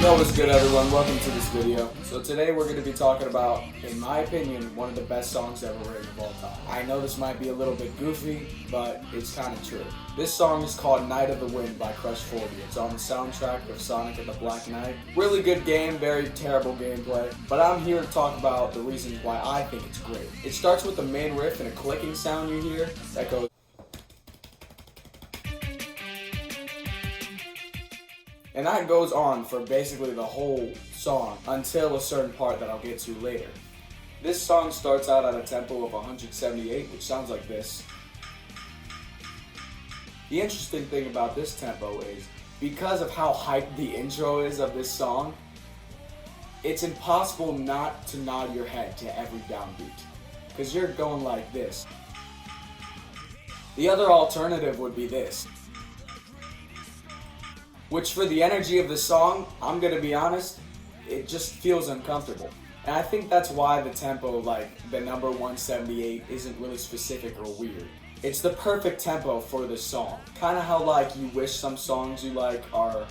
Yo, what's good everyone? Welcome to this video. So today we're going to be talking about, in my opinion, one of the best songs ever written of all time. I know this might be a little bit goofy, but it's kind of true. This song is called Night of the Wind by Crush 40. It's on the soundtrack of Sonic and the Black Knight. Really good game, very terrible gameplay. But I'm here to talk about the reasons why I think it's great. It starts with the main riff and a clicking sound you hear that goes. And that goes on for basically the whole song until a certain part that I'll get to later. This song starts out at a tempo of 178, which sounds like this. The interesting thing about this tempo is, because of how hyped the intro is of this song, it's impossible not to nod your head to every downbeat, because you're going like this. The other alternative would be this, which for the energy of the song, I'm gonna be honest, it just feels uncomfortable. And I think that's why the tempo, like the number 178, isn't really specific or weird. It's the perfect tempo for this song. Kinda how like you wish some songs you like are,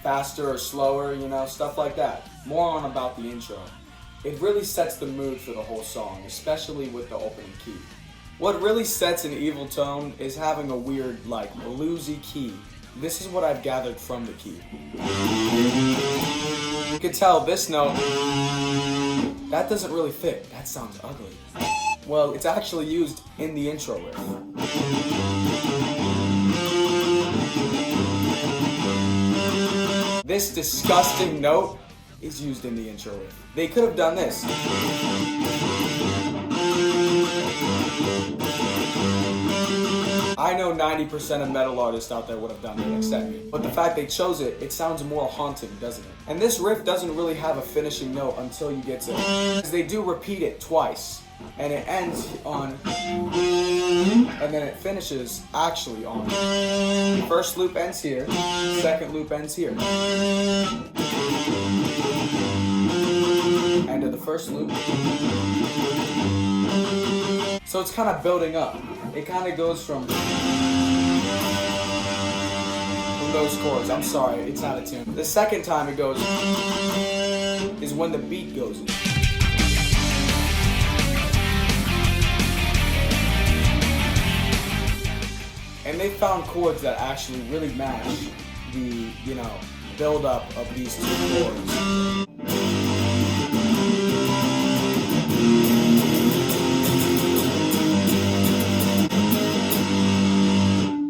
faster or slower, stuff like that. More on about the intro. It really sets the mood for the whole song, especially with the opening key. What really sets an evil tone is having a weird, like, bluesy key. This is what I've gathered from the key. You can tell this note, that doesn't really fit. That sounds ugly. Well, it's actually used in the intro riff. This disgusting note is used in the intro riff. They could have done this. I know 90% of metal artists out there would have done it except me. But the fact they chose it, it sounds more haunting, doesn't it? And this riff doesn't really have a finishing note until you get to it. They do repeat it twice. And it ends on, and then it finishes actually on. The first loop ends here, second loop ends here. End of the first loop. So it's kind of building up. It kind of goes from those chords. I'm sorry, it's out of tune. The second time it goes is when the beat goes in. And they found chords that actually really match the, build up of these two chords.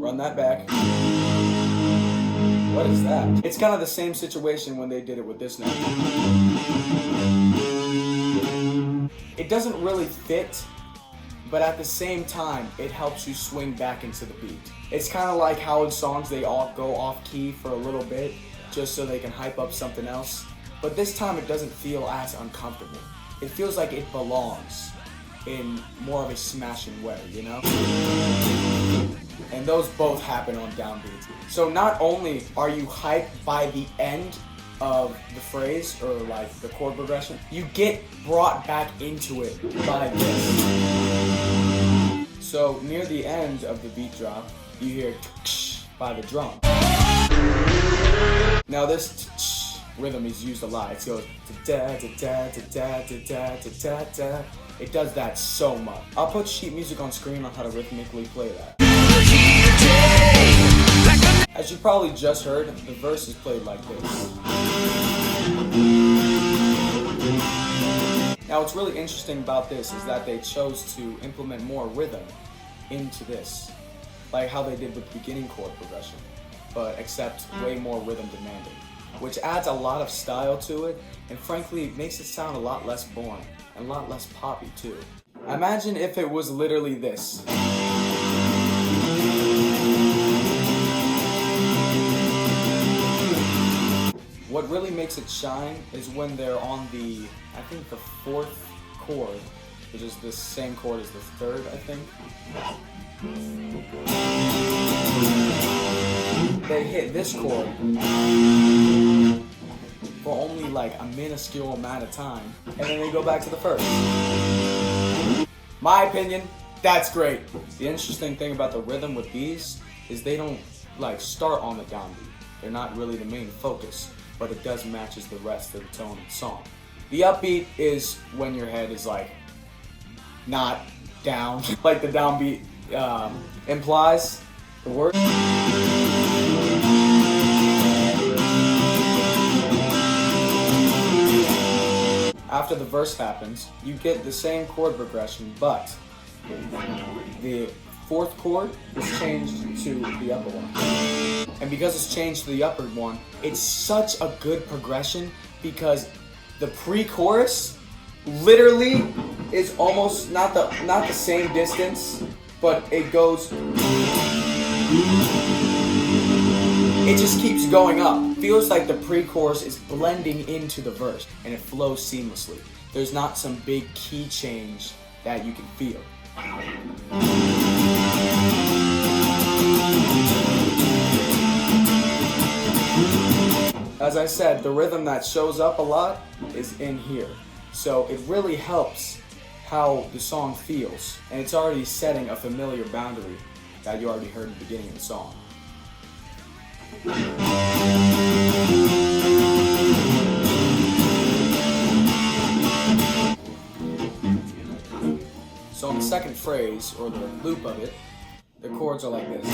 Run that back. What is that? It's kind of the same situation when they did it with this note. It doesn't really fit, but at the same time, it helps you swing back into the beat. It's kind of like how in songs they all go off key for a little bit, just so they can hype up something else. But this time it doesn't feel as uncomfortable. It feels like it belongs in more of a smashing way, And those both happen on downbeats. So not only are you hyped by the end of the phrase or like the chord progression, you get brought back into it by this. So near the end of the beat drop, you hear by the drum. Now this rhythm is used a lot. It goes da da da da da da da da da. It does that so much. I'll put sheet music on screen on how to rhythmically play that. As you probably just heard, the verse is played like this. Now what's really interesting about this is that they chose to implement more rhythm into this, like how they did with the beginning chord progression, but except way more rhythm demanding, which adds a lot of style to it, and frankly makes it sound a lot less boring, and a lot less poppy too. Imagine if it was literally this. What really makes it shine is when they're on the, I think the fourth chord, which is the same chord as the third, I think. They hit this chord for only like a minuscule amount of time, and then they go back to the first. My opinion, that's great. The interesting thing about the rhythm with these is they don't like start on the downbeat. They're not really the main focus. but it does matches the rest of the tone of the song. The upbeat is when your head is like not down, like the downbeat implies. The word. After the verse happens, you get the same chord progression, but the fourth chord is changed to the upper one. And because it's changed to the upper one, it's such a good progression because the pre-chorus literally is almost not the same distance, but it goes. It just keeps going up. Feels like the pre-chorus is blending into the verse and it flows seamlessly. There's not some big key change that you can feel. As I said, the rhythm that shows up a lot is in here. So it really helps how the song feels. And it's already setting a familiar boundary that you already heard in the beginning of the song. So in the second phrase, or the loop of it, the chords are like this.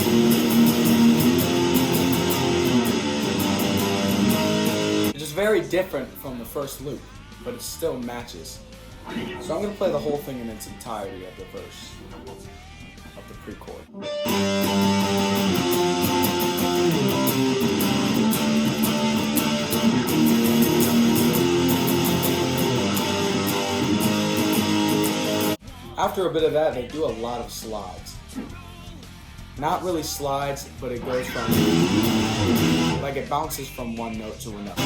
It's just very different from the first loop, but it still matches. So I'm going to play the whole thing in its entirety of the verse, of the pre-chord. After a bit of that, they do a lot of slides. Not really slides, but it goes from, like it bounces from one note to another.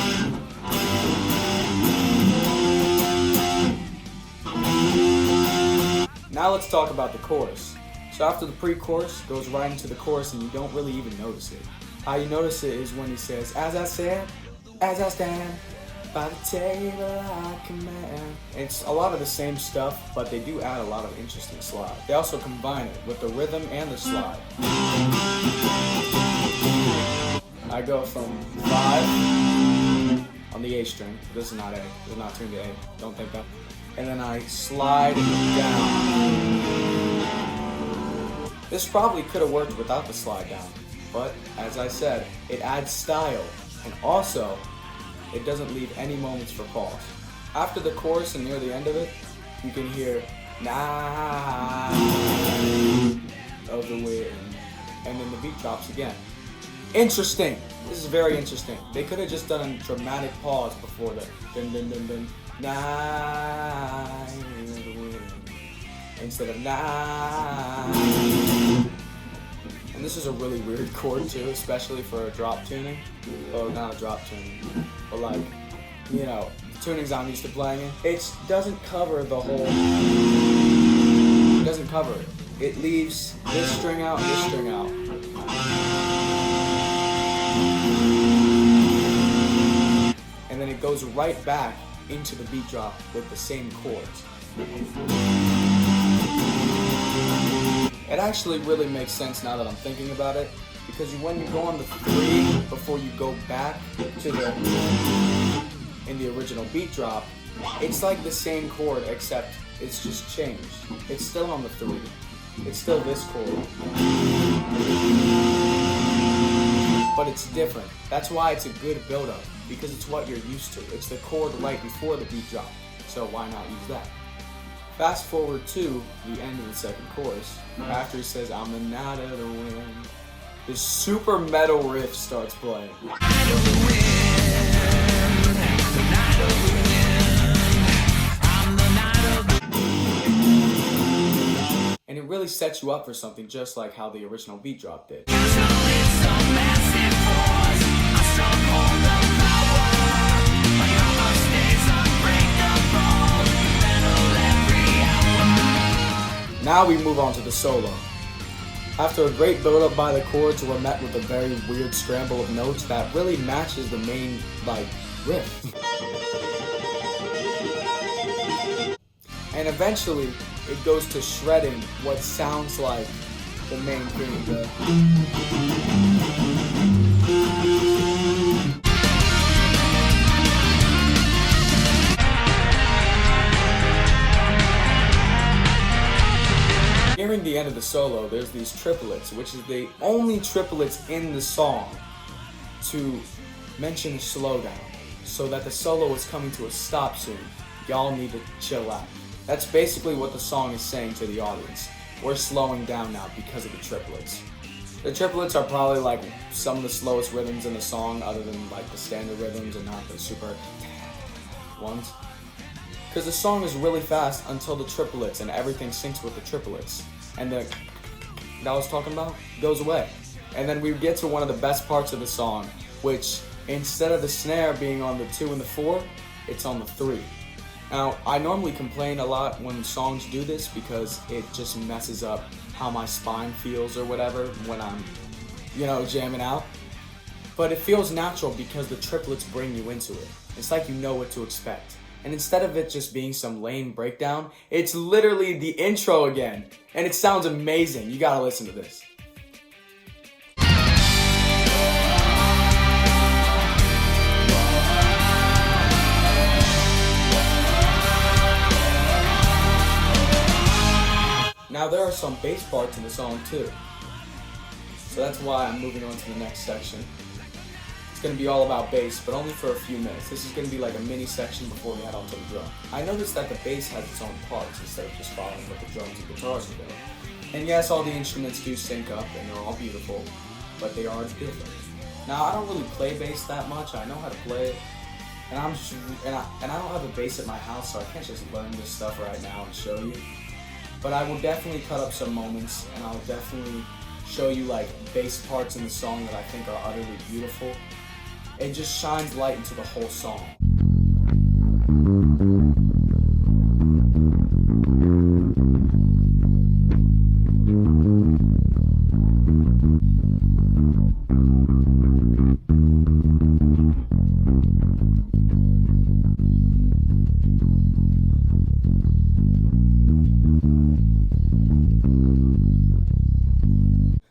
Now let's talk about the chorus. So after the pre-chorus, goes right into the chorus and you don't really even notice it. How you notice it is when he says, as I said, as I stand, by the table I command. It's a lot of the same stuff, but they do add a lot of interesting slide. They also combine it with the rhythm and the slide. I go from 5 on the A string. This is not A. This is not tuned to A. Don't think that. And then I slide down. This probably could have worked without the slide down, but as I said, it adds style, and also it doesn't leave any moments for pause. After the chorus and near the end of it, you can hear "Night of the wind," and then the beat drops again. Interesting. This is very interesting. They could have just done a dramatic pause before the dun dun dun dun "Night of the wind" instead of "Night." And this is a really weird chord too, especially for a drop tuning. Oh, not a drop tuning, but like, you know, tunings I'm used to playing in. It doesn't cover the whole, it doesn't cover it. It leaves this string out and this string out. And then it goes right back into the beat drop with the same chords. It actually really makes sense now that I'm thinking about it, because when you go on the 3 before you go back to the in the original beat drop, it's like the same chord except it's just changed. It's still on the 3. It's still this chord, but it's different. That's why it's a good build-up, because it's what you're used to. It's the chord right before the beat drop, so why not use that? Fast forward to the end of the second chorus, after he says, "I'm the night of the wind," this super metal riff starts playing. And it really sets you up for something just like how the original beat drop did. Now we move on to the solo. After a great build-up by the chords, we're met with a very weird scramble of notes that really matches the main, like, riff. And eventually, it goes to shredding what sounds like the main thing. solo, there's these triplets, which is the only triplets in the song to mention a slowdown, so that the solo is coming to a stop soon. Y'all need to chill out. That's basically what the song is saying to the audience. We're slowing down now because of the triplets. The triplets are probably like some of the slowest rhythms in the song, other than like the standard rhythms and not the super ones. Because the song is really fast until the triplets and everything syncs with the triplets. And the that I was talking about goes away. And then we get to one of the best parts of the song, which instead of the snare being on the 2 and the 4, it's on the 3. Now, I normally complain a lot when songs do this because it just messes up how my spine feels or whatever when I'm, jamming out. But it feels natural because the triplets bring you into it. It's like you know what to expect. And instead of it just being some lame breakdown, it's literally the intro again. And it sounds amazing. You gotta listen to this. Now there are some bass parts in the song too. So that's why I'm moving on to the next section. It's going to be all about bass, but only for a few minutes. This is going to be like a mini section before we head on to the drum. I noticed that the bass has its own parts instead of just following what the drums and guitars are doing. And yes, all the instruments do sync up and they're all beautiful, but they are different. Now I don't really play bass that much. I know how to play it, and I don't have a bass at my house, so I can't just learn this stuff right now and show you. But I will definitely cut up some moments, and I'll definitely show you like bass parts in the song that I think are utterly beautiful. It just shines light into the whole song.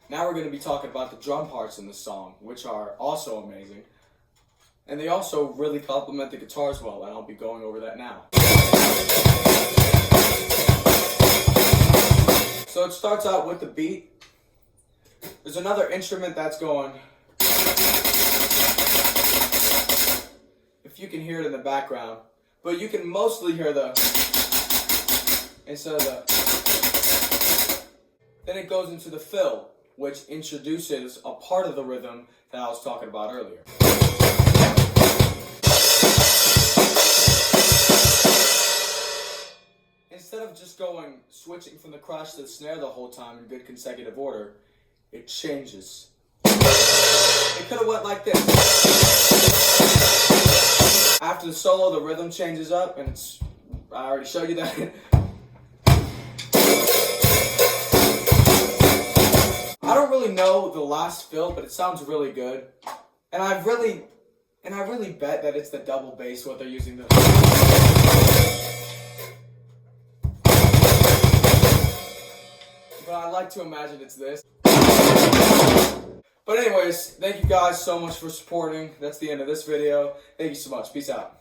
Now we're going to be talking about the drum parts in the song, which are also amazing. And they also really complement the guitars well, and I'll be going over that now. So it starts out with the beat. There's another instrument that's going. If you can hear it in the background, but you can mostly hear the instead of the. Then it goes into the fill, which introduces a part of the rhythm that I was talking about earlier. Instead of just switching from the crash to the snare the whole time in good consecutive order, it changes. It could have went like this. After the solo, the rhythm changes up, and I already showed you that. I don't really know the last fill, but it sounds really good. And I really bet that it's the double bass what they're using the. But I like to imagine it's this. But anyways, thank you guys so much for supporting. That's the end of this video. Thank you so much. Peace out.